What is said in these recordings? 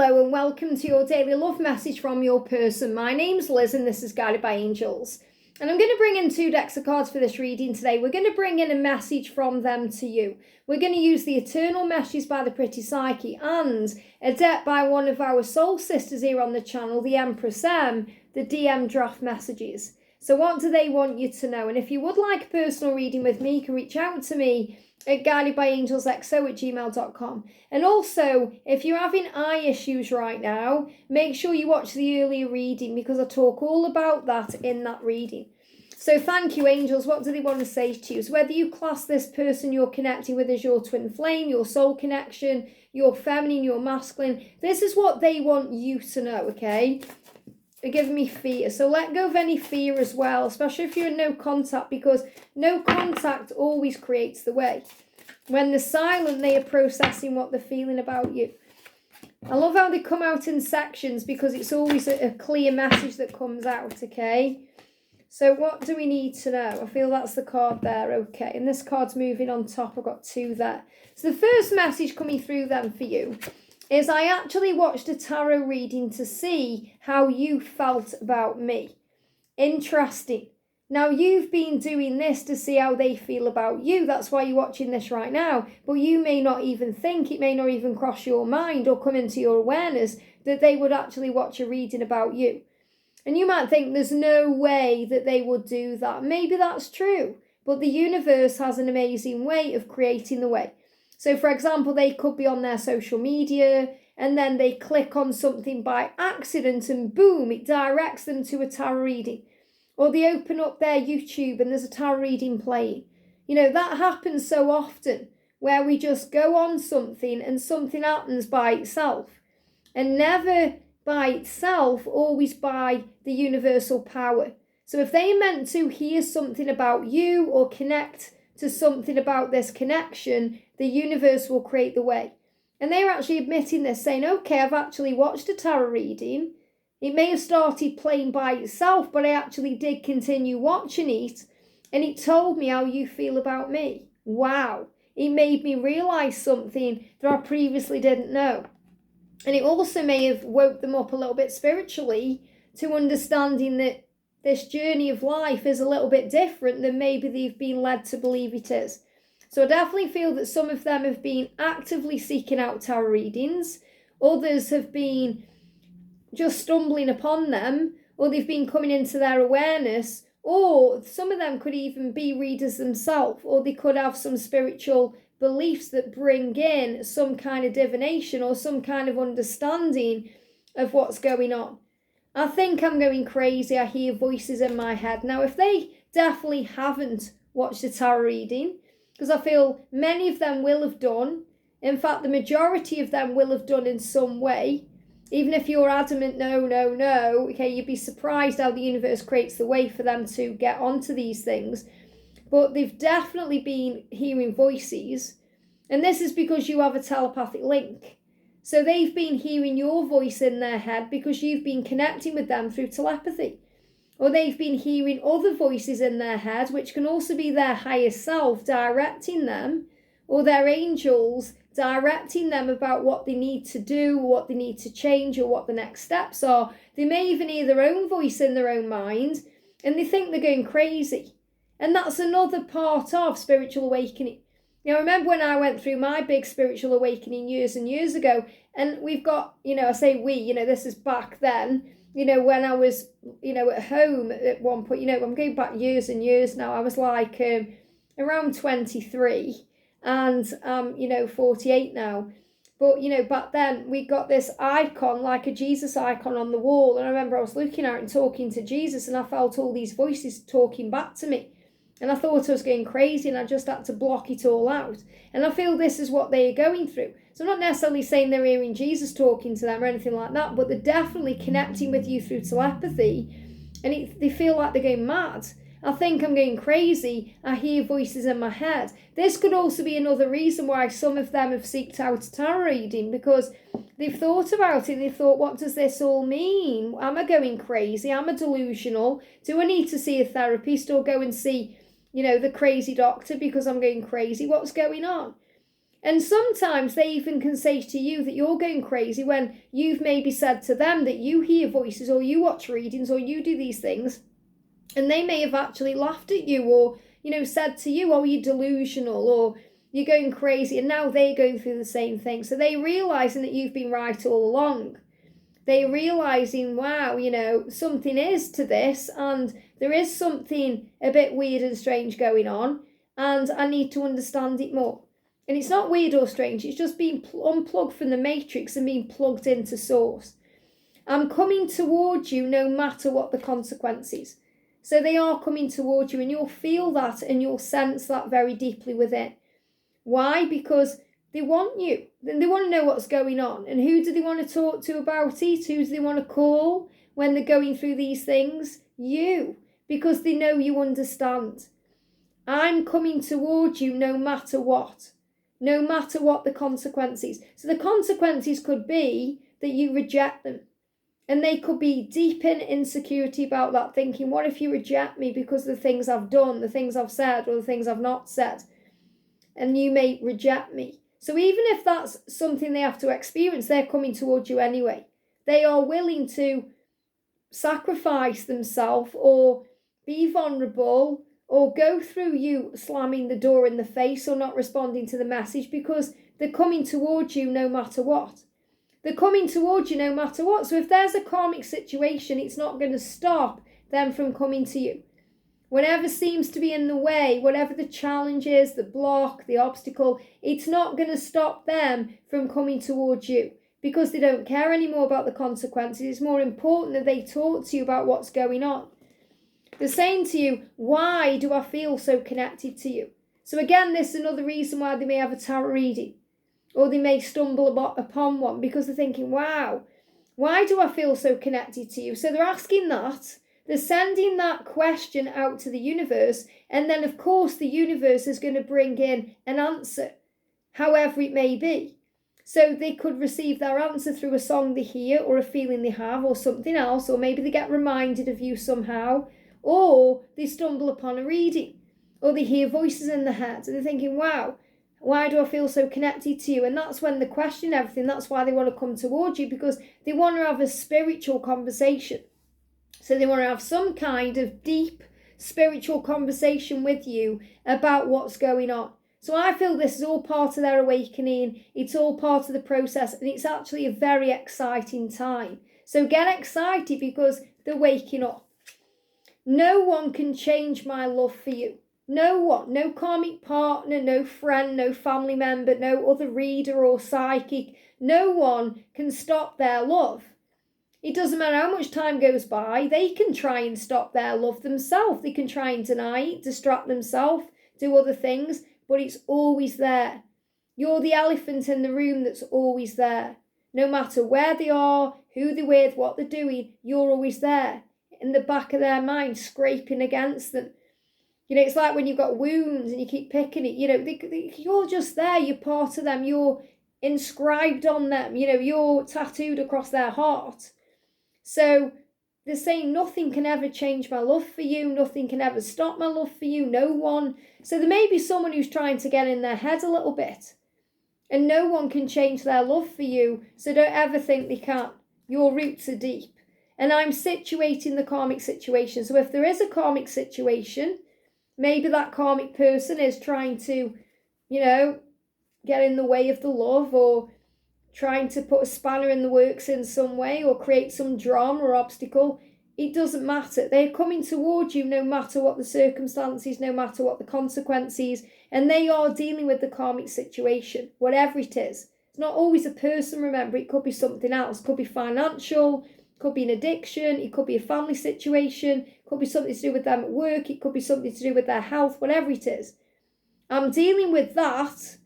Hello and welcome to your daily love message from your person. My name's Liz and this is Guided by Angels. And I'm going to bring in 2 decks of cards for this reading today. We're going to bring in a message from them to you. We're going to use the Eternal Messages by the Pretty Psyche and a deck by one of our soul sisters here on the channel, the Empress, the DM draft messages. So what do they want you to know? And if you would like a personal reading with me, you can reach out to me at guidedbyangelsxo@gmail.com. And also, if you're having eye issues right now, make sure you watch the earlier reading because I talk all about that in that reading. So thank you, angels. What do they want to say to you? So whether you class this person you're connecting with as your twin flame, your soul connection, your feminine, your masculine, this is what they want you to know, okay? They're giving me fear. So let go of any fear as well, especially if you're in no contact, because no contact always creates the way. When they're silent, they are processing what they're feeling about you. I love how they come out in sections because it's always a clear message that comes out, okay? So what do we need to know? I feel that's the card there, okay. And this card's moving on top. I've got 2 there. So the first message coming through then for you is I actually watched a tarot reading to see how you felt about me. Interesting. Now, you've been doing this to see how they feel about you. That's why you're watching this right now. But you may not even think, it may not even cross your mind or come into your awareness that they would actually watch a reading about you. And you might think there's no way that they would do that. Maybe that's true. But the universe has an amazing way of creating the way. So, for example, they could be on their social media and then they click on something by accident and boom, it directs them to a tarot reading. Or they open up their YouTube and there's a tarot reading playing. You know, that happens so often where we just go on something and something happens by itself. And never by itself, always by the universal power. So if they meant to hear something about you or connect to something about this connection, the universe will create the way. And they're actually admitting this, saying, okay, I've actually watched a tarot reading. It may have started playing by itself, but I actually did continue watching it. And it told me how you feel about me. Wow. It made me realise something that I previously didn't know. And it also may have woke them up a little bit spiritually to understanding that this journey of life is a little bit different than maybe they've been led to believe it is. So I definitely feel that some of them have been actively seeking out tarot readings. Others have been just stumbling upon them, or they've been coming into their awareness, or some of them could even be readers themselves, or they could have some spiritual beliefs that bring in some kind of divination or some kind of understanding of what's going on. I think I'm going crazy. I hear voices in my head. Now, if they definitely haven't watched a tarot reading, because I feel many of them will have done. In fact, the majority of them will have done in some way. Even if you're adamant, no, okay, you'd be surprised how the universe creates the way for them to get onto these things. But they've definitely been hearing voices. And this is because you have a telepathic link. So they've been hearing your voice in their head because you've been connecting with them through telepathy. Or they've been hearing other voices in their head, which can also be their higher self directing them, or their angels directing them about what they need to do, what they need to change, or what the next steps are. They may even hear their own voice in their own mind, and they think they're going crazy. And that's another part of spiritual awakening. Now, I remember when I went through my big spiritual awakening years and years ago, and we've got, I say we, this is back then, when I was, at home at one point, I'm going back years and years now. I was like around 23 and, 48 now. But, back then we got this icon, like a Jesus icon on the wall. And I remember I was looking at it and talking to Jesus and I felt all these voices talking back to me. And I thought I was going crazy and I just had to block it all out. And I feel this is what they are going through. So I'm not necessarily saying they're hearing Jesus talking to them or anything like that, but they're definitely connecting with you through telepathy. And they feel like they're going mad. I think I'm going crazy. I hear voices in my head. This could also be another reason why some of them have seeked out tarot reading, because they've thought about it. They've thought, what does this all mean? Am I going crazy? Am I delusional? Do I need to see a therapist or go and see the crazy doctor because I'm going crazy? What's going on? And sometimes they even can say to you that you're going crazy when you've maybe said to them that you hear voices or you watch readings or you do these things. And they may have actually laughed at you or, said to you, oh, you're delusional or you're going crazy. And now they're going through the same thing. So they're realising that you've been right all along. They're realising, wow, something is to this and there is something a bit weird and strange going on and I need to understand it more. And it's not weird or strange, it's just being unplugged from the matrix and being plugged into source. I'm coming towards you no matter what the consequences. So they are coming towards you and you'll feel that and you'll sense that very deeply within. Why? Because they want you. They want to know what's going on. And who do they want to talk to about it? Who do they want to call when they're going through these things? You. Because they know you understand. I'm coming towards you no matter what. No matter what the consequences. So the consequences could be that you reject them. And they could be deep in insecurity about that, thinking, what if you reject me because of the things I've done, the things I've said, or the things I've not said? And you may reject me. So even if that's something they have to experience, they're coming towards you anyway. They are willing to sacrifice themselves or be vulnerable or go through you slamming the door in the face or not responding to the message because they're coming towards you no matter what. They're coming towards you no matter what. So if there's a karmic situation, it's not going to stop them from coming to you. Whatever seems to be in the way, whatever the challenge is, the block, the obstacle, it's not going to stop them from coming towards you because they don't care anymore about the consequences. It's more important that they talk to you about what's going on. They're saying to you, why do I feel so connected to you? So again, this is another reason why they may have a tarot reading or they may stumble upon one because they're thinking, wow, why do I feel so connected to you? So they're asking that. They're sending that question out to the universe, and then of course the universe is going to bring in an answer, however it may be. So they could receive their answer through a song they hear or a feeling they have or something else, or maybe they get reminded of you somehow, or they stumble upon a reading, or they hear voices in their head and they're thinking, wow, why do I feel so connected to you? And that's when they question everything. That's why they want to come towards you, because they want to have a spiritual conversation. So they want to have some kind of deep spiritual conversation with you about what's going on. So I feel this is all part of their awakening. It's all part of the process, and it's actually a very exciting time. So get excited because they're waking up. No one can change my love for you. No one. No karmic partner, no friend, no family member, no other reader or psychic. No one can stop their love. It doesn't matter how much time goes by, they can try and stop their love themselves. They can try and deny it, distract themselves, do other things, but it's always there. You're the elephant in the room that's always there. No matter where they are, who they're with, what they're doing, you're always there. In the back of their mind, scraping against them. It's like when you've got wounds and you keep picking it, you're just there, you're part of them, you're inscribed on them, you're tattooed across their heart. So they're saying nothing can ever change my love for you. Nothing can ever stop my love for you. No one. So there may be someone who's trying to get in their head a little bit. And no one can change their love for you. So don't ever think they can. Your roots are deep. And I'm situating the karmic situation. So if there is a karmic situation, maybe that karmic person is trying to, get in the way of the love or trying to put a spanner in the works in some way or create some drama or obstacle. It doesn't matter. They're coming towards you no matter what the circumstances, no matter what the consequences, and they are dealing with the karmic situation, whatever it is. It's not always a person, remember, it could be something else. It could be financial, it could be an addiction, it could be a family situation, it could be something to do with them at work, it could be something to do with their health, whatever it is. I'm dealing with that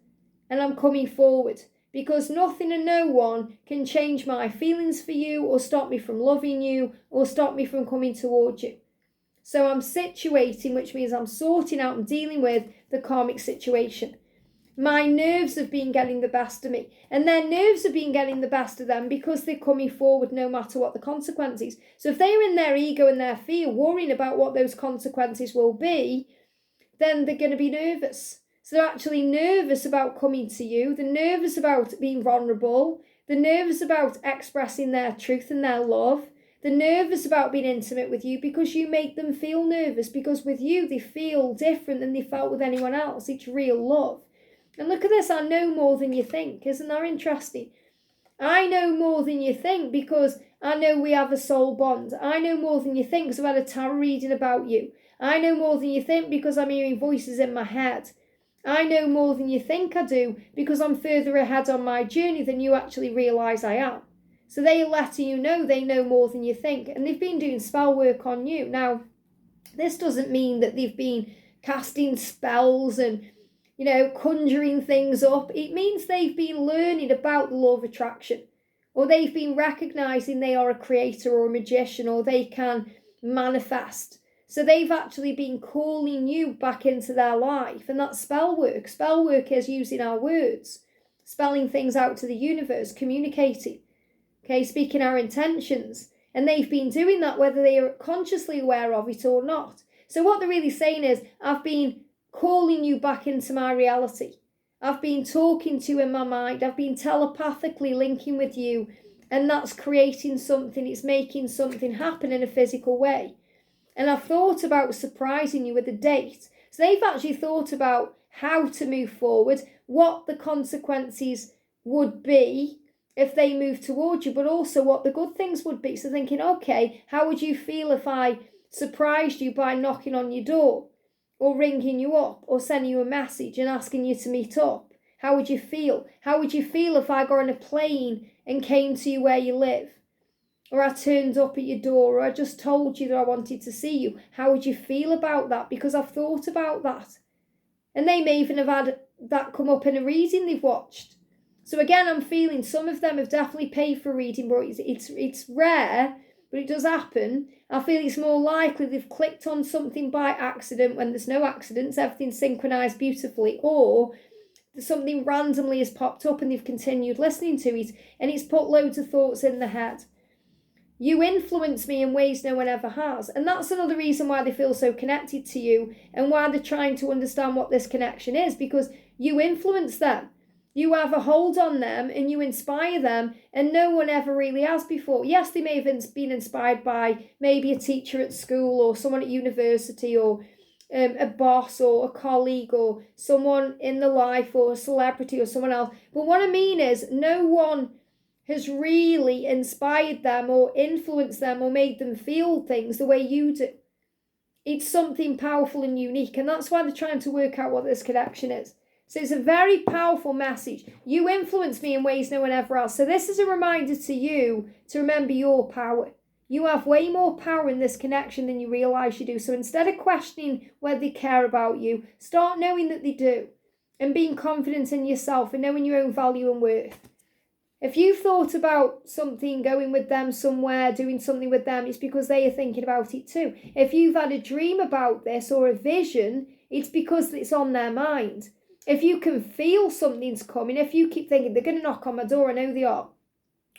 and I'm coming forward. Because nothing and no one can change my feelings for you or stop me from loving you or stop me from coming towards you. So I'm situating, which means I'm sorting out and dealing with the karmic situation. My nerves have been getting the best of me. And their nerves have been getting the best of them because they're coming forward no matter what the consequences. So if they're in their ego and their fear, worrying about what those consequences will be, then they're going to be nervous. So they're actually nervous about coming to you. They're nervous about being vulnerable. They're nervous about expressing their truth and their love. They're nervous about being intimate with you because you make them feel nervous, because with you they feel different than they felt with anyone else. It's real love. And look at this, I know more than you think. Isn't that interesting? I know more than you think because I know we have a soul bond. I know more than you think because I've had a tarot reading about you. I know more than you think because I'm hearing voices in my head. I know more than you think I do because I'm further ahead on my journey than you actually realise I am. So they are letting you know they know more than you think. And they've been doing spell work on you. Now, this doesn't mean that they've been casting spells and, conjuring things up. It means they've been learning about the law of attraction. Or they've been recognising they are a creator or a magician, or they can manifest. So they've actually been calling you back into their life. And that's spell work. Spell work is using our words, spelling things out to the universe, communicating, speaking our intentions. And they've been doing that whether they are consciously aware of it or not. So what they're really saying is, I've been calling you back into my reality. I've been talking to you in my mind. I've been telepathically linking with you. And that's creating something. It's making something happen in a physical way. And I've thought about surprising you with a date. So they've actually thought about how to move forward, what the consequences would be if they move towards you, but also what the good things would be. So thinking, okay, how would you feel if I surprised you by knocking on your door or ringing you up or sending you a message and asking you to meet up? How would you feel? How would you feel if I got on a plane and came to you where you live? Or I turned up at your door, or I just told you that I wanted to see you. How would you feel about that? Because I've thought about that. And they may even have had that come up in a reading they've watched. So again, I'm feeling some of them have definitely paid for reading, but it's rare, but it does happen. I feel it's more likely they've clicked on something by accident when there's no accidents, everything's synchronised beautifully, or something randomly has popped up and they've continued listening to it, and it's put loads of thoughts in their head. You influence me in ways no one ever has. And that's another reason why they feel so connected to you and why they're trying to understand what this connection is, because you influence them. You have a hold on them and you inspire them, and no one ever really has before. Yes, they may have been inspired by maybe a teacher at school or someone at university or a boss or a colleague or someone in the life or a celebrity or someone else. But what I mean is no one has really inspired them or influenced them or made them feel things the way you do. It's something powerful and unique, and that's why they're trying to work out what this connection is. So it's a very powerful message. You influence me in ways no one ever has. So this is a reminder to you to remember your power. You have way more power in this connection than you realise you do. So instead of questioning whether they care about you, start knowing that they do, and being confident in yourself and knowing your own value and worth. If you've thought about something, going with them somewhere, doing something with them, it's because they are thinking about it too. If you've had a dream about this or a vision, it's because it's on their mind. If you can feel something's coming, if you keep thinking, they're going to knock on my door, I know they are,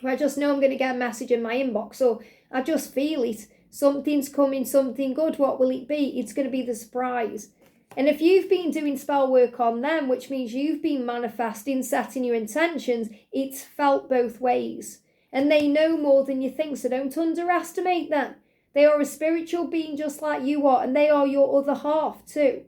or I just know I'm going to get a message in my inbox, or I just feel it, something's coming, something good, what will it be? It's going to be the surprise. And if you've been doing spell work on them, which means you've been manifesting, setting your intentions, it's felt both ways. And they know more than you think, so don't underestimate them. They are a spiritual being just like you are, and they are your other half too.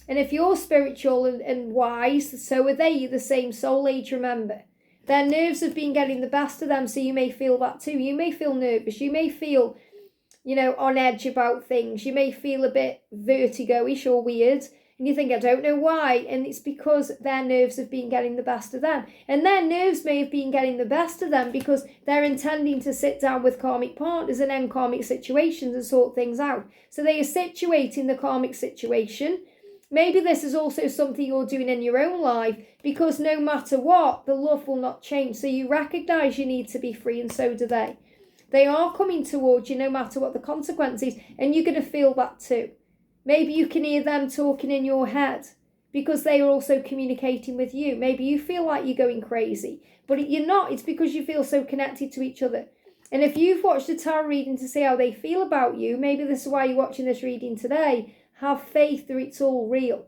And if you're spiritual and wise, so are they. You're the same soul age, remember. Their nerves have been getting the best of them, so you may feel that too. You may feel nervous. You may feel on edge about things. You may feel a bit vertigo-ish or weird, and you think, I don't know why, and it's because their nerves have been getting the best of them. And their nerves may have been getting the best of them because they're intending to sit down with karmic partners and end karmic situations and sort things out. So they are situating the karmic situation. Maybe this is also something you're doing in your own life, because no matter what, the love will not change. So you recognise you need to be free, and so do they. They are coming towards you no matter what the consequence is, and you're going to feel that too. Maybe you can hear them talking in your head because they are also communicating with you. Maybe you feel like you're going crazy, but you're not. It's because you feel so connected to each other. And if you've watched a tarot reading to see how they feel about you, maybe this is why you're watching this reading today, have faith that it's all real.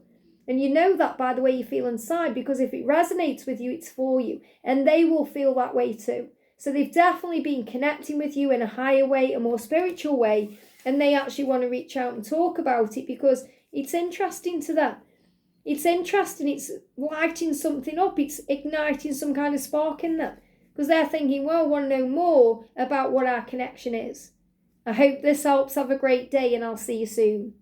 And you know that by the way you feel inside, because if it resonates with you, it's for you. And they will feel that way too. So they've definitely been connecting with you in a higher way, a more spiritual way. And they actually want to reach out and talk about it because it's interesting to them. It's interesting. It's lighting something up. It's igniting some kind of spark in them. Because they're thinking, well, I want to know more about what our connection is. I hope this helps. Have a great day and I'll see you soon.